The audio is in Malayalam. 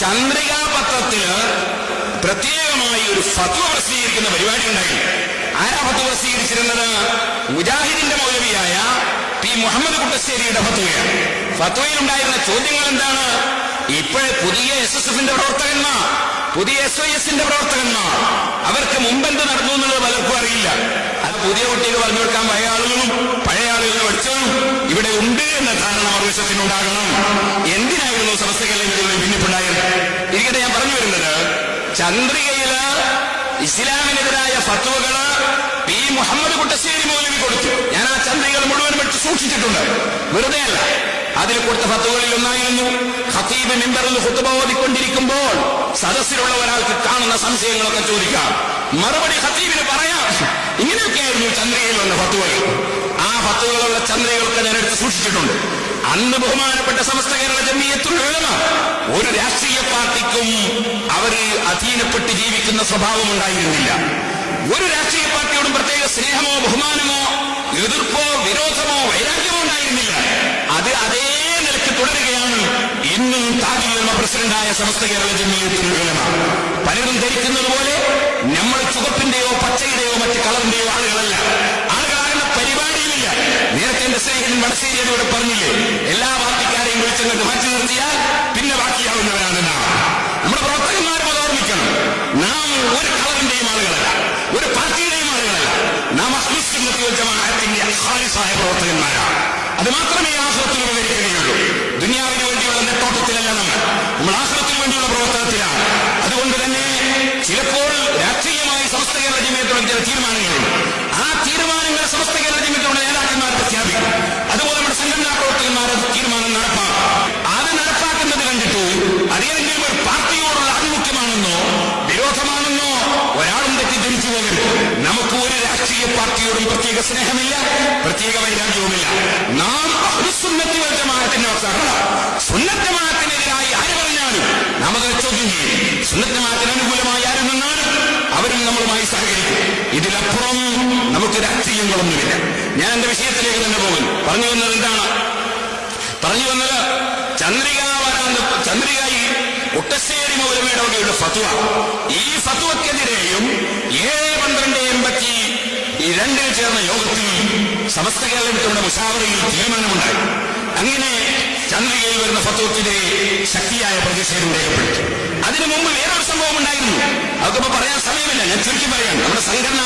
ചന്ദ്രികാ പത്രത്തില് പ്രത്യേകമായി ഒരു ഫത്വ പ്രസിദ്ധീകരിക്കുന്ന പരിപാടി ഉണ്ടായി. ആരാ ഫത്വ പ്രസിദ്ധീകരിച്ചിരുന്നത്? മുജാഹിദിന്റെ മൗലവിയായ പി മുഹമ്മദ് കുട്ടശ്ശേരിയുടെ ഫത്വയാണ്. ഫത്വയിലുണ്ടായിരുന്ന ചോദ്യങ്ങൾ എന്താണ്? ഇപ്പോഴെ പുതിയ SSFന്റെ പ്രവർത്തകന്മാർ, പുതിയ SYSന്റെ പ്രവർത്തകന്മാർ, അവർക്ക് മുമ്പെന്ത് നടന്നു എന്നുള്ളത് പലർക്കും അറിയില്ല. അത് പുതിയ കുട്ടികൾ പറഞ്ഞു കൊടുക്കാൻ പഴയ ആളുകളും പഴയ ആളുകൾ പഠിച്ചതും ഇവിടെ ഉണ്ട് എന്ന ധാരണ മറുവശത്തിനുണ്ടാകണം. എന്തിനായിരുന്നു സമസ്തകളിൽ ഭിന്നിപ്പുണ്ടായത്? ഇരിക്കട്ടെ, ഞാൻ പറഞ്ഞു വരുന്നത്, ചന്ദ്രികയില് ഇസ്ലാമിനെതിരായ ഫത്വകള് പി മുഹമ്മദ് കുട്ടശ്ശേരി മൗലവി കൊടുത്തു. ഞാൻ ആ ചന്ദ്രികൾ മുഴുവൻ വെച്ച് സൂക്ഷിച്ചിട്ടുണ്ട്, വെറുതെ അല്ല. അതിൽ കൊടുത്ത ഫത്വകളിൽ ഒന്നായിരുന്നു, ഖതീബ് മിമ്പറിൽ ഖുത്ബ ഓതിക്കൊണ്ടിരിക്കുമ്പോൾ സദസ്സിലുള്ള ഒരാൾക്ക് കാണുന്ന സംശയങ്ങളൊക്കെ ചോദിക്കാം, മറുപടി ഖതീബിന് പറയാം. ഇങ്ങനെയൊക്കെയായിരുന്നു ചന്ദ്രികയിൽ വന്ന ഫത്വകൾ. ആ ഫത്വകളുള്ള ചന്ദ്രികൾക്ക് ഞാൻ എടുത്ത് സൂക്ഷിച്ചിട്ടുണ്ട്. അന്ന് ബഹുമാനപ്പെട്ട സമസ്ത കേരള ജംഇയ്യത്തുൽ ഉലമ ഒരു രാഷ്ട്രീയ പാർട്ടിക്കും അവര് അധീനപ്പെട്ട് ജീവിക്കുന്ന സ്വഭാവം ഉണ്ടായിരുന്നില്ല. ഒരു രാഷ്ട്രീയ പാർട്ടിയോടും പ്രത്യേക സ്നേഹമോ ബഹുമാനമോ എതിർപ്പോ വിരോധമോ വൈരാഗ്യമോ ഉണ്ടായിരുന്നില്ല. അത് അതേ നിലയ്ക്ക് തുടരുകയാണ് ഇന്നും താജുൽ ഉലമ പ്രസിഡന്റായ സമസ്ത കേരള ജംഇയ്യത്തുൽ ഉലമ. പലരും ധരിക്കുന്നത് പോലെ നമ്മൾ ചുവപ്പിന്റെയോ പച്ചയുടെയോ മറ്റ് കളറിന്റെയോ ആളുകളല്ല. ആളുകളാകുന്ന പരിപാടിയിലില്ല. നേരത്തെ എന്റെ സ്നേഹിതൻ വടശ്ശേരിയോട് പറഞ്ഞില്ലേ, എല്ലാ പാർട്ടിക്കാരെയും വിളിച്ചെന്നിട്ട് മാറ്റി നിർത്തിയാൽ പിന്നെ ബാക്കിയാവുന്നവരാണെന്നാണ്. നമ്മുടെ പ്രവർത്തകന്മാരും അത് ഓർമ്മിക്കണം. നാം ഒരു കളറിന്റെയും ആളുകളല്ല, ഒരു പാർട്ടിയുടെയും ആളുകളല്ല. നാം അഹ്ലുസ് സുന്നത്തി വൽ ജമാഅത്തിന്റെ ഖാലിസായ പ്രവർത്തകന്മാരാണ്. അത് മാത്രമേ ആഖിറത്തിൽ വിവരിക്കുകയുള്ളൂ. ദുനിയാവിന് വേണ്ടിയുള്ള നെട്ടോട്ടത്തിലല്ല നമ്മൾ ആഖിറത്തിന് വേണ്ടിയുള്ള പ്രവർത്തനത്തിലാണ്. അതുകൊണ്ട് തന്നെ ചിലപ്പോൾ രാഷ്ട്രീയമായി സമസ്ത കേരള ജംഇയ്യത്തുൽ ചില തീരുമാനങ്ങളുണ്ട്. ആ തീരുമാനങ്ങൾ സമസ്ത കേരള ജംഇയ്യത്തുൽ നേതാക്കന്മാർ പ്രഖ്യാപിക്കും. അതുപോലെ നമ്മുടെ സംഘടനാ പ്രവർത്തകന്മാർ തീരുമാനം നടപ്പാക്കും. അത് നടപ്പാക്കുന്നത് കണ്ടിട്ട് അതേതെങ്കിലും ഒരു പാർട്ടിയോടുള്ള ആഭിമുഖ്യമാണെന്നോ വിരോധമാണെന്നോ ഒരാളും തെറ്റിദ്ധരിച്ചു പോകരുത്. നമുക്ക് ഒരു രാഷ്ട്രീയ പാർട്ടിയോടും പ്രത്യേക സ്നേഹമില്ല, പ്രത്യേക വൈരാഗ്യവുമില്ല. നാം അഹ്ലുസ് സുന്നത്തി വൽ ജമാഅത്തിന്റെ വക്താക്കളാണ്. സുന്നത്ത് ജമാഅത്തിനെതിരായി ആര് പറഞ്ഞാലും നാം അതിനെ ചോദ്യം ചെയ്യും. സുന്നത്ത് ജമാഅത്തിന് അനുകൂലമായി ആര് നിന്നാലും അവരും നമ്മളുമായി സഹകരിക്കും. ഇതിലപ്പുറം നമുക്ക് രാഷ്ട്രീയങ്ങളൊന്നുമില്ല. ഞാൻ എന്റെ വിഷയത്തിലേക്ക് തന്നെ പോകുന്നു. പറഞ്ഞു വന്നത് എന്താണ്? പറഞ്ഞു വന്നത് ചന്ദ്രികയിൽ കുട്ടശ്ശേരി മൗലവിയുടെ വകയുള്ള ഫത്വ. ഈ ഫത്വക്കെതിരെയും 7/12/82 ചേർന്ന യോഗത്തിൽ സമസ്ത കേരളത്തിന്റെ മുശാവറയിൽ തീരുമാനമുണ്ടായി. അങ്ങനെ ചന്ദ്രികയിൽ വരുന്ന ഫത്വക്കെതിരെ ശക്തിയായ പ്രതിഷേധം രേഖപ്പെടുത്തി. അതിനു മുമ്പ് വേറൊരു സംഭവം ഉണ്ടായിരുന്നു. അതൊക്കെ പറയാൻ സമയമില്ല, ഞാൻ ചുരുക്കി പറയാം. നമ്മുടെ സംഘടനാ